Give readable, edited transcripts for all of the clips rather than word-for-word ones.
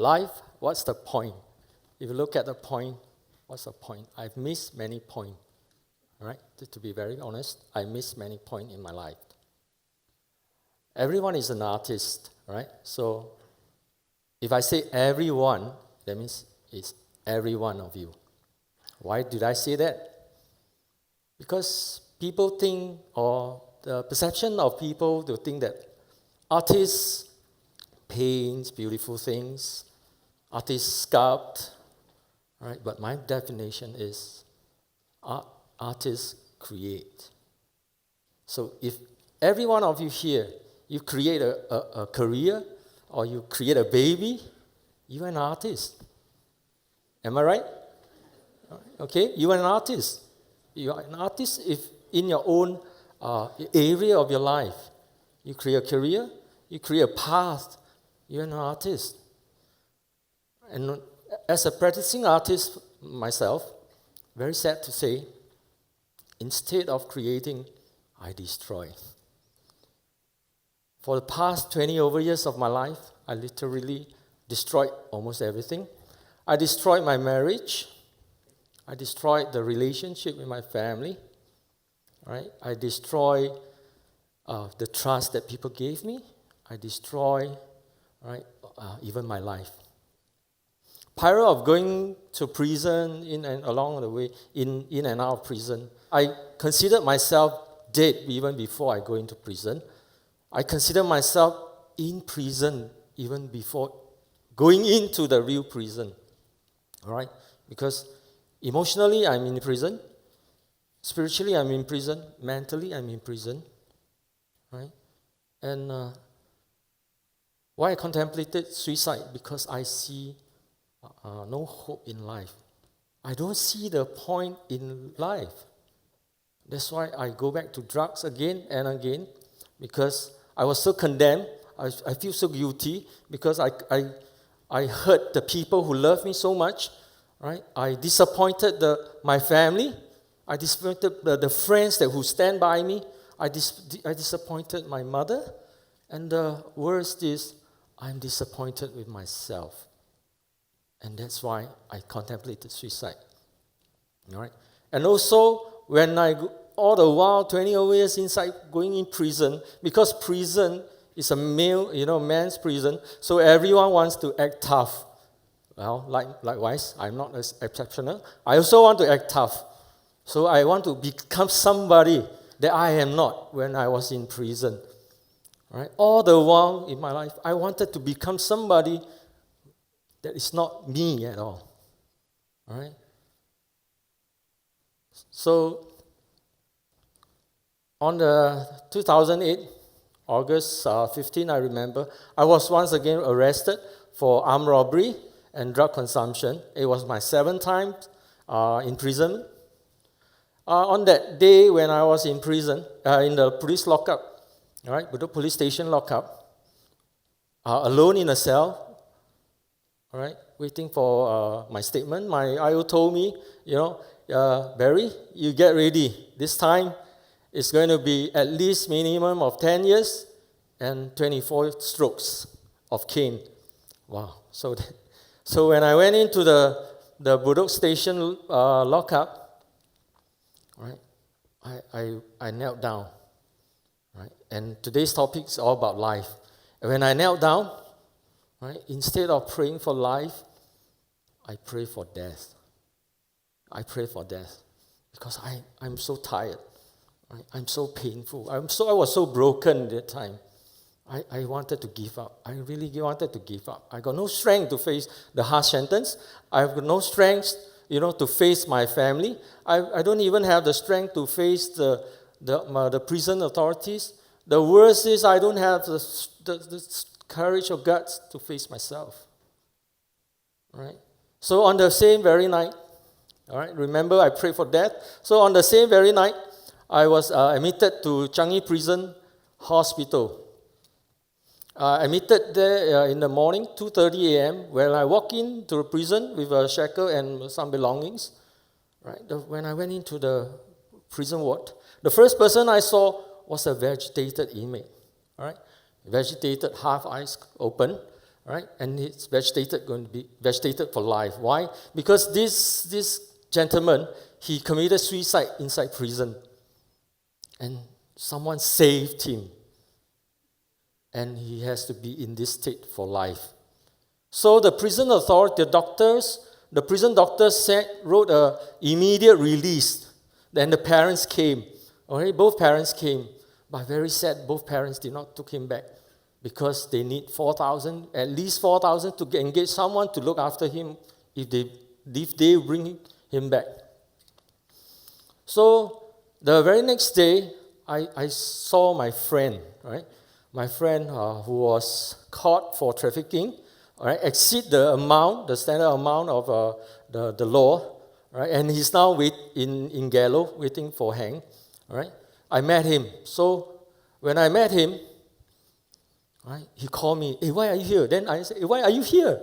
life, what's the point? If you look at the point, what's the point? I've missed many points, right? To be very honest, I missed many points in my life. Everyone is an artist, right? So if I say everyone, that means it's every one of you. Why did I say that? Because people think, or the perception of people to think that artists paint beautiful things, artists sculpt, right? But my definition is artists create. So if every one of you here, you create a career or you create a baby, you're an artist. Am I right? Okay, you're an artist. You are an artist if in your own area of your life. You create a career, you create a path, you're an artist. And as a practicing artist myself, very sad to say, instead of creating, I destroy. For the past 20 over years of my life, I literally destroyed almost everything. I destroyed my marriage. I destroyed the relationship with my family. Right? I destroyed the trust that people gave me. I destroyed, right, even my life. Prior of going to prison, in and along the way, in and out of prison, I considered myself dead even before I go into prison. I consider myself in prison even before going into the real prison, all right? Because emotionally, I'm in prison. Spiritually, I'm in prison. Mentally, I'm in prison, right? And why I contemplated suicide? Because I see no hope in life. I don't see the point in life. That's why I go back to drugs again and again, because I was so condemned. I feel so guilty because I hurt the people who love me so much, right? I disappointed my family. I disappointed the friends who stand by me. I disappointed my mother. And the worst is, I'm disappointed with myself. And that's why I contemplated suicide. All right? And also, when all the while, 20 over years inside, going in prison, because prison is a man's prison, so everyone wants to act tough. Well, likewise, I'm not as exceptional. I also want to act tough. So I want to become somebody that I am not when I was in prison. Right? All the while in my life, I wanted to become somebody that is not me at all. All right? So, on the 2008, August 15, I remember, I was once again arrested for armed robbery and drug consumption. It was my 7th time in prison. On that day when I was in prison, in the police lockup, all right, the police station lockup, alone in a cell, all right, waiting for my statement, my IO told me, Barry, you get ready. This time, it's going to be at least minimum of 10 years and 24 strokes of cane. Wow. So when I went into the Budok station lockup, right, I knelt down. Right? And today's topic is all about life. And when I knelt down, right, instead of praying for life, I pray for death. I pray for death because I'm so tired. Right? I'm so painful. I was so broken at that time. I wanted to give up. I really wanted to give up. I got no strength to face the harsh sentence. I've got no strength, to face my family. I don't even have the strength to face the prison authorities. The worst is I don't have the courage or guts to face myself. Right? So on the same very night, all right, remember I prayed for death. So on the same very night, I was admitted to Changi Prison Hospital. Admitted there in the morning, 2:30 a.m., when I walked into the prison with a shackle and some belongings. Right? When I went into the prison ward, the first person I saw was a vegetated inmate. All right? Vegetated, half eyes open. right? And it's going to be vegetated for life. Why? Because this gentleman, he committed suicide inside prison, and someone saved him, and he has to be in this state for life. So the prison authority, the prison doctors wrote a immediate release. Then the parents came. Okay, both parents came, but very sad, both parents did not took him back because they need at least 4,000 to engage someone to look after him if they bring him back. So the very next day, I saw my friend, right? My friend who was caught for trafficking, right, exceed the standard amount of the law, right? And he's now in gallows waiting for hang, right? I met him. So when I met him, right, he called me, "Hey, why are you here?" Then I said, "Hey, why are you here?"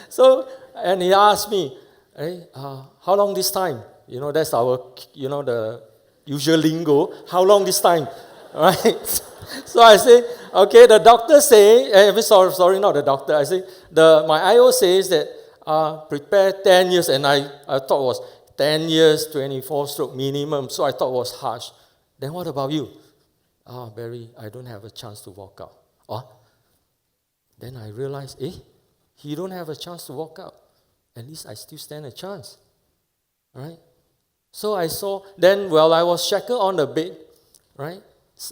So, and he asked me, "Hey, how long this time?" That's our, the usual lingo. How long this time, right? So I say, okay, the doctor say, sorry, not the doctor. I say, my IO says that prepare 10 years, and I thought it was 10 years, 24 stroke minimum, so I thought it was harsh. Then what about you? Barry, I don't have a chance to walk out. Then I realized, he don't have a chance to walk out. At least I still stand a chance, right? So I saw, then while I was shackled on the bed, right,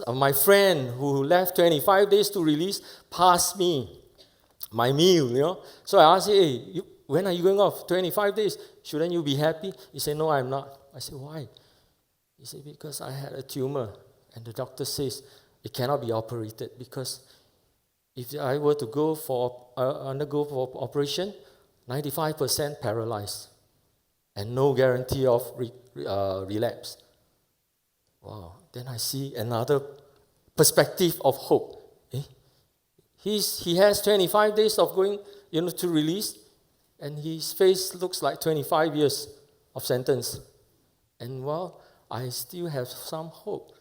my friend who left 25 days to release passed me my meal, So I asked him, "Hey, when are you going off? 25 days. Shouldn't you be happy?" He said, "No, I'm not." I said, "Why?" He said, "Because I had a tumor, and the doctor says it cannot be operated, because if I were to undergo for operation, 95% paralyzed, and no guarantee of relapse." Wow. Then I see another perspective of hope. He has 25 days of going, to release, and his face looks like 25 years of sentence. And I still have some hope,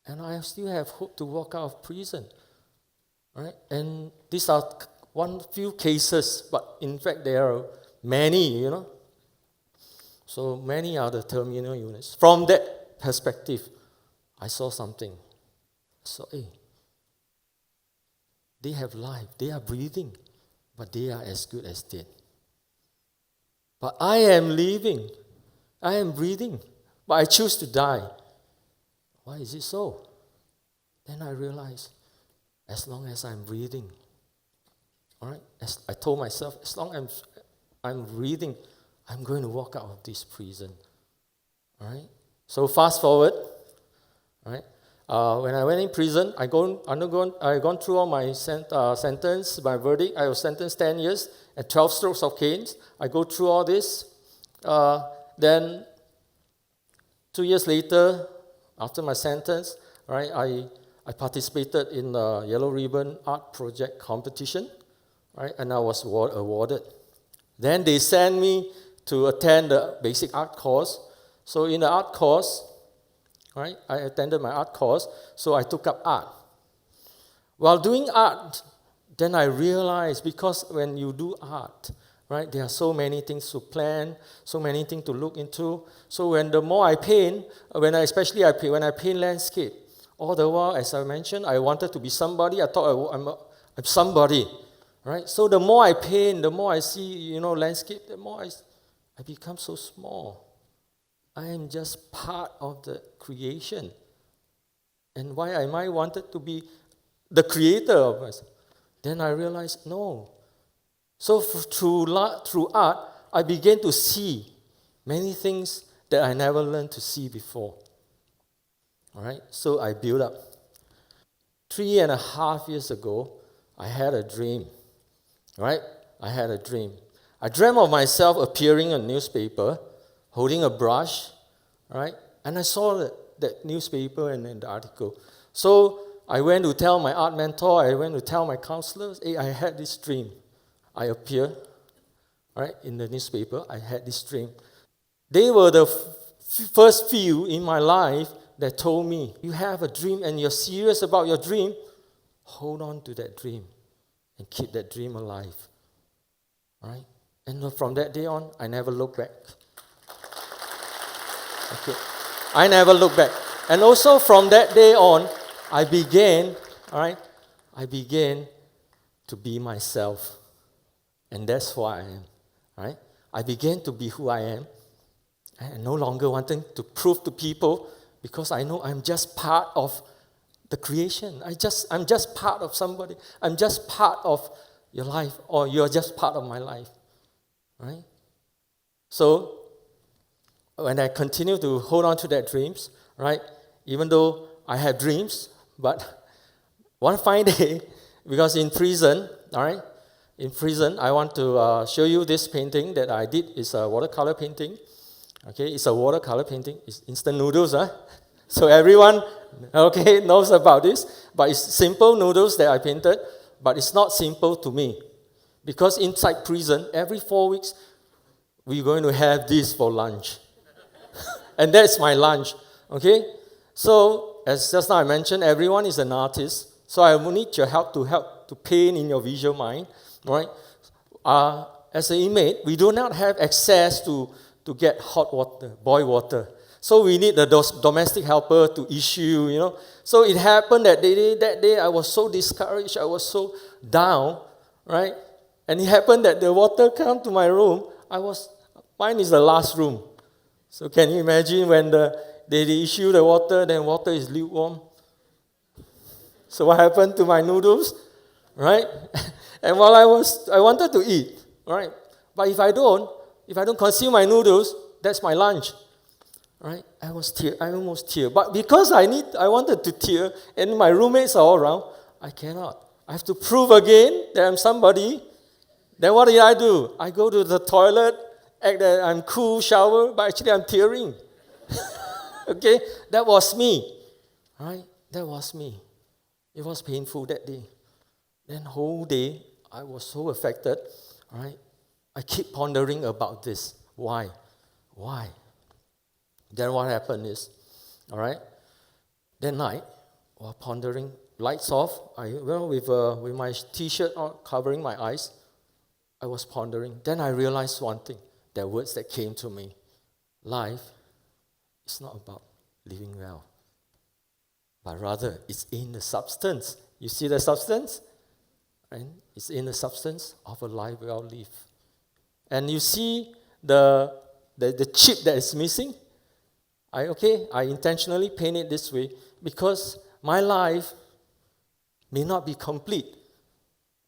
and I still have hope to walk out of prison, right? And these are few cases, but in fact there are many, So many are the terminal units. From that perspective, I saw something. So, they have life, they are breathing, but they are as good as dead. But I am living, I am breathing, but I choose to die. Why is it so? Then I realized, as long as I'm breathing, all right, as I told myself, as long as I'm breathing, I'm going to walk out of this prison. All right? So fast forward, right? When I went in prison, I gone through all my sentence, my verdict. I was sentenced 10 years and 12 strokes of canes. I go through all this. Then 2 years later, after my sentence, right, I participated in the Yellow Ribbon Art Project competition, right, and I was awarded. Then they sent me to attend the basic art course. So in the art course, right, I attended my art course, so I took up art. While doing art, then I realized, because when you do art, right, there are so many things to plan, so many things to look into. So the more I paint, when I paint landscape, all the while, as I mentioned, I wanted to be somebody. I thought I'm somebody, right? So the more I paint, the more I see, landscape, the more I become so small. I am just part of the creation. And why am I wanted to be the creator of us? Then I realized, no. So through art, I began to see many things that I never learned to see before. All right, so I built up. 3.5 years ago, I had a dream. Right? I had a dream. I dreamt of myself appearing in a newspaper, holding a brush, right? And I saw that newspaper and the article. So I went to tell my art mentor, I went to tell my counselors, "Hey, I had this dream." I appeared, right, in the newspaper. I had this dream. They were the first few in my life that told me, "You have a dream and you're serious about your dream, hold on to that dream and keep that dream alive. All right? And from that day on, I never look back. Okay. I never look back. And also from that day on, I began to be myself. And that's who I am. Right? I began to be who I am. And no longer wanting to prove to people, because I know I'm just part of the creation. I'm just part of somebody. I'm just part of your life, or you're just part of my life. Right? So when I continue to hold on to that dreams, right? Even though I have dreams, but one fine day, because in prison, all right, in prison, I want to show you this painting that I did. It's a watercolor painting. Okay, it's a watercolor painting. It's instant noodles, huh? So everyone, okay, knows about this. But it's simple noodles that I painted, but it's not simple to me. Because inside prison, every 4 weeks, we're going to have this for lunch. And that's my lunch, okay? So, as just now I mentioned, everyone is an artist. So I will need your help to paint in your visual mind, right? As an inmate, we do not have access to get hot water, boil water. So we need the domestic helper to issue, you know. So it happened that day I was so discouraged, I was so down, right? And it happened that the water came to my room. Mine is the last room. So can you imagine when they issue the water, then water is lukewarm? So what happened to my noodles, right? And while I wanted to eat, right? But if I don't consume my noodles, that's my lunch, right? I almost tear. But because I wanted to tear, and my roommates are all around, I cannot. I have to prove again that I'm somebody. Then what did I do? I go to the toilet, act that I'm cool, shower, but actually I'm tearing. Okay? That was me. Right? That was me. It was painful that day. Then whole day, I was so affected. Right? I keep pondering about this. Why? Then what happened is, all right, that night, while pondering, lights off, with my t-shirt on, covering my eyes, I was pondering. Then I realized one thing, the words that came to me. Life is not about living well, but rather it's in the substance. You see the substance? Right? It's in the substance of a life well lived. And you see the chip that is missing? I intentionally paint it this way because my life may not be complete.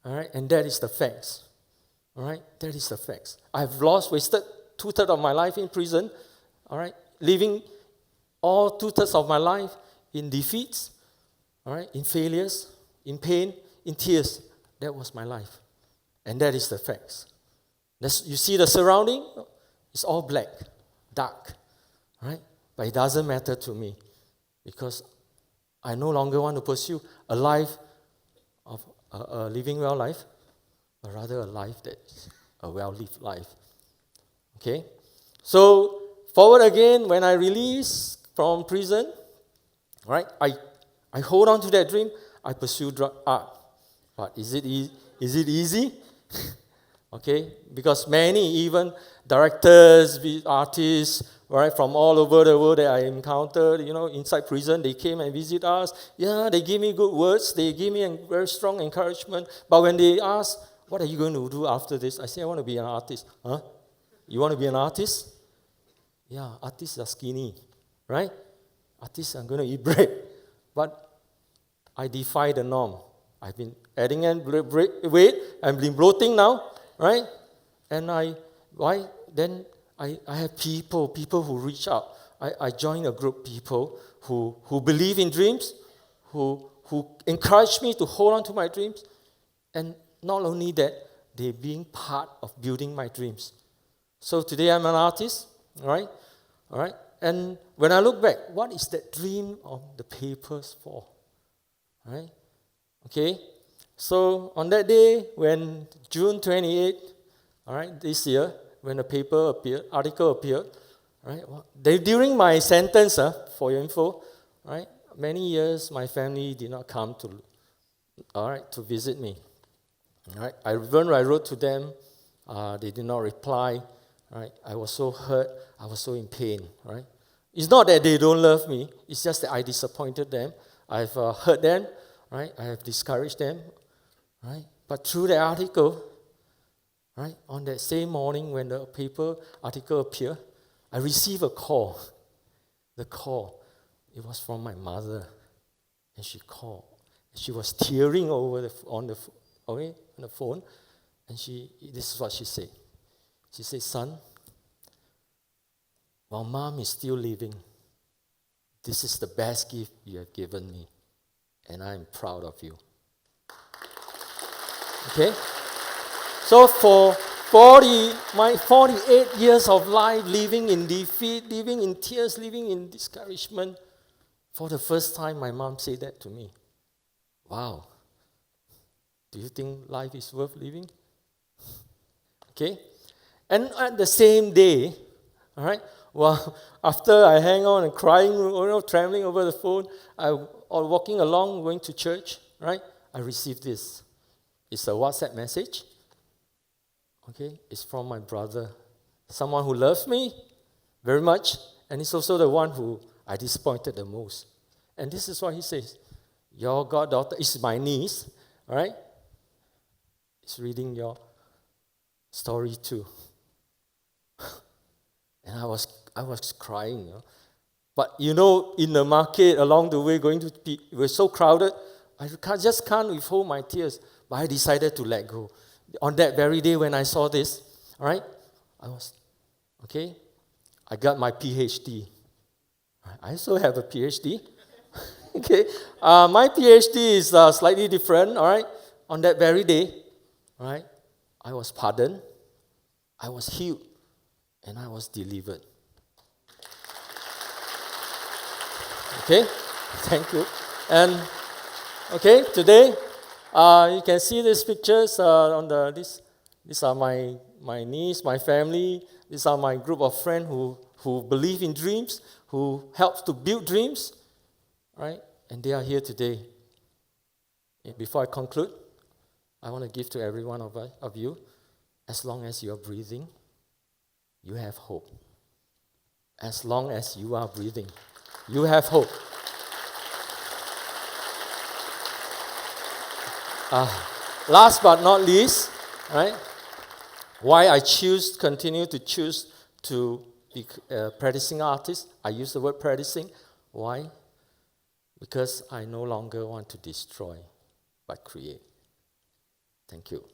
All right? And that is the facts. All right? That is the facts. I've wasted 2/3 of my life in prison. All right? Living all 2/3 of my life in defeats. All right? In failures, in pain, in tears. That was my life. And that is the facts. You see the surrounding? It's all black, dark. Right? But it doesn't matter to me because I no longer want to pursue a life of a living well life, but rather a life that's a well-lived life. Okay? So, forward again, when I release from prison, right, I hold on to that dream, I pursue art. But is it easy? Okay? Because many, even directors, artists, right, from all over the world that I encountered, inside prison, they came and visit us. Yeah, they give me good words. They give me a very strong encouragement. But when they ask, what are you going to do after this? I say, I want to be an artist. Huh? You want to be an artist? Yeah, artists are skinny, right? Artists are going to eat bread. But I defy the norm. I've been adding in weight. I've been bloating now, right? And I have people who reach out. I join a group of people who believe in dreams, who encourage me to hold on to my dreams. And not only that, they're being part of building my dreams. So today I'm an artist, all right? And when I look back, what is that dream of the papers for? All right? Okay? So on that day, when June 28th, all right, this year, when the article appeared, right? During my sentence, for your info, right? Many years my family did not come to visit me. Right? I wrote to them. They did not reply. Right? I was so hurt. I was so in pain. Right? It's not that they don't love me. It's just that I disappointed them. I've hurt them. Right? I have discouraged them. Right? But through the article, right, on that same morning when the paper article appeared, I received a call. The call, it was from my mother, and she called. She was tearing on the phone, and this is what she said. She said, "Son, while Mom is still living, this is the best gift you have given me, and I am proud of you." Okay? So for my 48 years of life, living in defeat, living in tears, living in discouragement, for the first time my mom said that to me. Wow. Do you think life is worth living? Okay? And at the same day, all right, well, after I hang on and crying, trembling over the phone, or walking along, going to church, right, I received this. It's a WhatsApp message. Okay, it's from my brother, someone who loves me very much, and he's also the one who I disappointed the most. And this is what he says: "Your goddaughter is my niece, all right? Is reading your story too." And I was crying, you know. But in the market along the way, it was so crowded, I just can't withhold my tears. But I decided to let go. On that very day when I saw this, all right, I got my PhD. I also have a PhD. Okay, my PhD is slightly different, all right. On that very day, all right, I was pardoned, I was healed, and I was delivered. Okay, thank you. And okay, today, you can see these pictures These are my niece, my family. These are my group of friends who believe in dreams, who help to build dreams, right? And they are here today. Before I conclude, I want to give to every one of you, as long as you are breathing, you have hope. As long as you are breathing, you have hope. Last but not least, right? Why I continue to choose to be a practicing artist. I use the word practicing. Why? Because I no longer want to destroy, but create. Thank you.